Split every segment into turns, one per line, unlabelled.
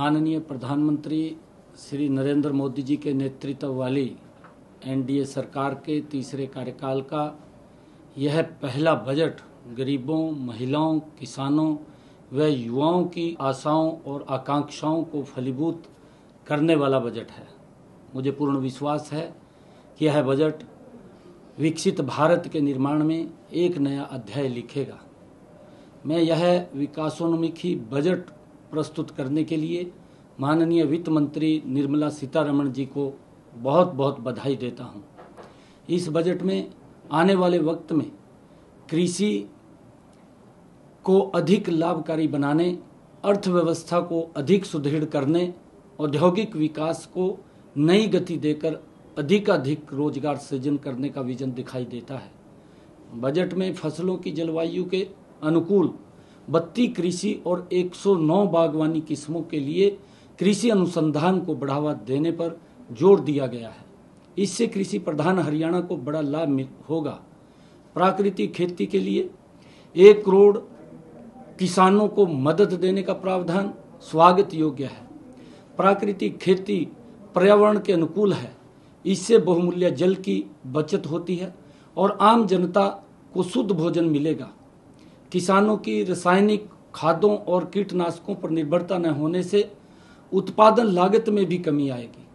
माननीय प्रधानमंत्री श्री नरेंद्र मोदी जी के नेतृत्व वाली एनडीए सरकार के तीसरे कार्यकाल का यह पहला बजट गरीबों, महिलाओं, किसानों व युवाओं की आशाओं और आकांक्षाओं को फलीभूत करने वाला बजट है। मुझे पूर्ण विश्वास है कि यह बजट विकसित भारत के निर्माण में एक नया अध्याय लिखेगा। मैं यह विकासोन्मुखी बजट प्रस्तुत करने के लिए माननीय वित्त मंत्री निर्मला सीतारमण जी को बहुत बहुत बधाई देता हूं। इस बजट में आने वाले वक्त में कृषि को अधिक लाभकारी बनाने, अर्थव्यवस्था को अधिक सुदृढ़ करने, औद्योगिक विकास को नई गति देकर अधिकाधिक रोजगार सृजन करने का विजन दिखाई देता है। बजट में फसलों की जलवायु के अनुकूल 32 कृषि और 109 बागवानी किस्मों के लिए कृषि अनुसंधान को बढ़ावा देने पर जोर दिया गया है। इससे कृषि प्रधान हरियाणा को बड़ा लाभ होगा। प्राकृतिक खेती के लिए 1 करोड़ किसानों को मदद देने का प्रावधान स्वागत योग्य है। प्राकृतिक खेती पर्यावरण के अनुकूल है। इससे बहुमूल्य जल की बचत होती है और आम जनता को शुद्ध भोजन मिलेगा। किसानों की रासायनिक खादों और कीटनाशकों पर निर्भरता न होने से उत्पादन लागत में भी कमी आएगी।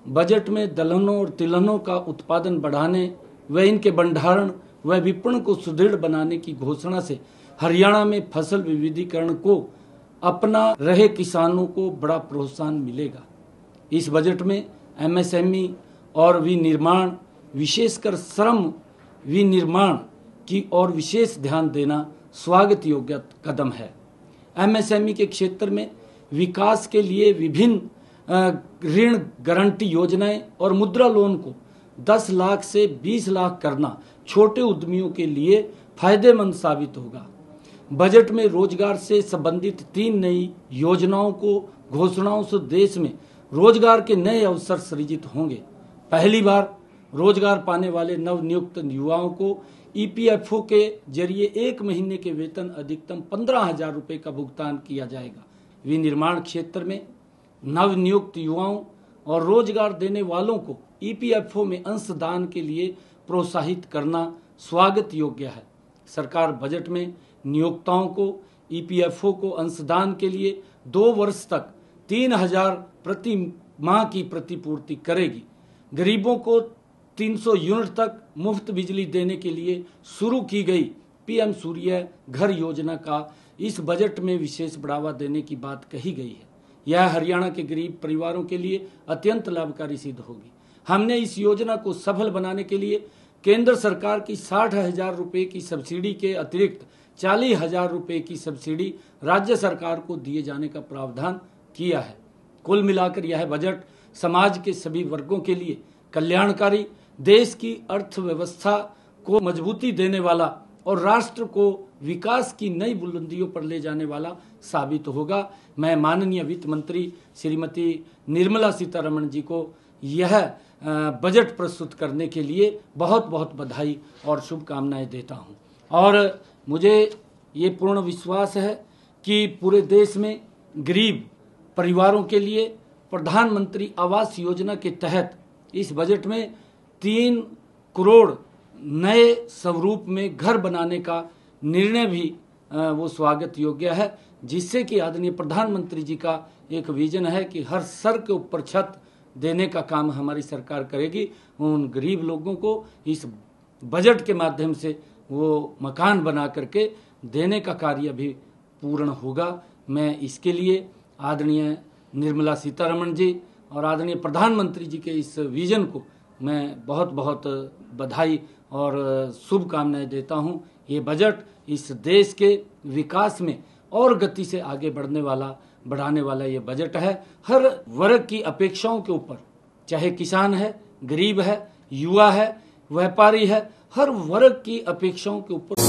बजट में दलहनों और तिलहनों का उत्पादन बढ़ाने व इनके भंडारण व विपणन को सुदृढ़ बनाने की घोषणा से हरियाणा में फसल विविधीकरण को अपना रहे किसानों को बड़ा प्रोत्साहन मिलेगा। इस बजट में एमएसएमई और विनिर्माण, विशेषकर श्रम विनिर्माण की ओर विशेष ध्यान देना स्वागत योग्य कदम है। एमएसएमई के क्षेत्र में विकास के लिए विभिन्न ऋण गारंटी योजनाएं और मुद्रा लोन को 10 लाख से 20 लाख करना छोटे उद्यमियों के लिए फायदेमंद साबित होगा। बजट में रोजगार से संबंधित 3 नई योजनाओं को घोषणाओं से देश में रोजगार के नए अवसर सृजित होंगे। पहली बार रोजगार पाने वाले नवनियुक्त युवाओं को ईपीएफओ के जरिए 1 महीने के वेतन अधिकतम 15,000 रुपये का भुगतान किया जाएगा। विनिर्माण क्षेत्र में नवनियुक्त युवाओं और रोजगार देने वालों को ईपीएफओ में अंशदान के लिए प्रोत्साहित करना स्वागत योग्य है। सरकार बजट में नियोक्ताओं को ईपीएफओ को अंशदान के लिए 2 वर्ष तक 3,000 प्रति माह की प्रतिपूर्ति करेगी। गरीबों को 300 यूनिट तक मुफ्त बिजली देने के लिए शुरू की गई पीएम सूर्य घर योजना का इस बजट में विशेष बढ़ावा देने की बात कही गई है। यह हरियाणा के गरीब परिवारों के लिए अत्यंत लाभकारी सिद्ध होगी। हमने इस योजना को सफल बनाने के लिए केंद्र सरकार की 60,000 रुपये की सब्सिडी के अतिरिक्त 40,000 रुपये की सब्सिडी राज्य सरकार को दिए जाने का प्रावधान किया है। कुल मिलाकर यह बजट समाज के सभी वर्गों के लिए कल्याणकारी, देश की अर्थव्यवस्था को मजबूती देने वाला और राष्ट्र को विकास की नई बुलंदियों पर ले जाने वाला साबित होगा। मैं माननीय वित्त मंत्री श्रीमती निर्मला सीतारमण जी को यह बजट प्रस्तुत करने के लिए बहुत बहुत बधाई और शुभकामनाएं देता हूं। और मुझे ये पूर्ण विश्वास है कि पूरे देश में गरीब परिवारों के लिए प्रधानमंत्री आवास योजना के तहत इस बजट में 3 करोड़ नए स्वरूप में घर बनाने का निर्णय भी वो स्वागत योग्य है, जिससे कि आदरणीय प्रधानमंत्री जी का एक विजन है कि हर सर के ऊपर छत देने का काम हमारी सरकार करेगी। उन गरीब लोगों को इस बजट के माध्यम से वो मकान बना करके देने का कार्य भी पूर्ण होगा। मैं इसके लिए आदरणीय निर्मला सीतारमण जी और आदरणीय प्रधानमंत्री जी के इस विजन को मैं बहुत बहुत बधाई और शुभकामनाएं देता हूं। ये बजट इस देश के विकास में और गति से आगे बढ़ाने वाला ये बजट है। हर वर्ग की अपेक्षाओं के ऊपर, चाहे किसान है, गरीब है, युवा है, व्यापारी है, हर वर्ग की अपेक्षाओं के ऊपर